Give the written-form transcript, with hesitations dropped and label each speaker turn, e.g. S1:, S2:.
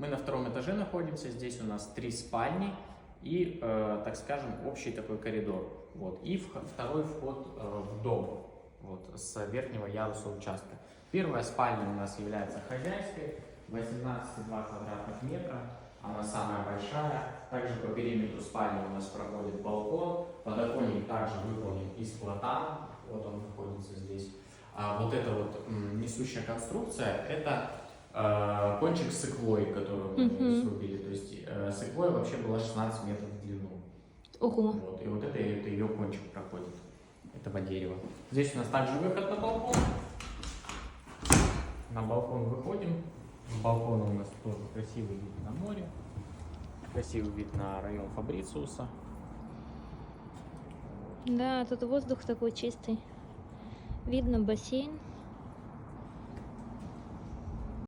S1: Мы на втором этаже находимся, здесь у нас 3 спальни и, так скажем, общий такой коридор. Вот. И второй вход в дом, вот, с верхнего яруса участка. Первая спальня у нас является хозяйской, 18,2 квадратных метра, она самая большая. Также по периметру спальни у нас проходит балкон, подоконник также выполнен из платана, вот он находится здесь. А вот эта вот несущая конструкция, это кончик секвойи, которую мы срубили. То есть секвойя вообще была 16 метров в длину.
S2: Ого.
S1: Вот, и вот это ее кончик проходит, этого дерева. Здесь у нас также выход на балкон. На балкон выходим. С балкона у нас тоже красивый вид на море. Красивый вид на район Фабрициуса.
S2: Да, тут воздух такой чистый. Видно бассейн.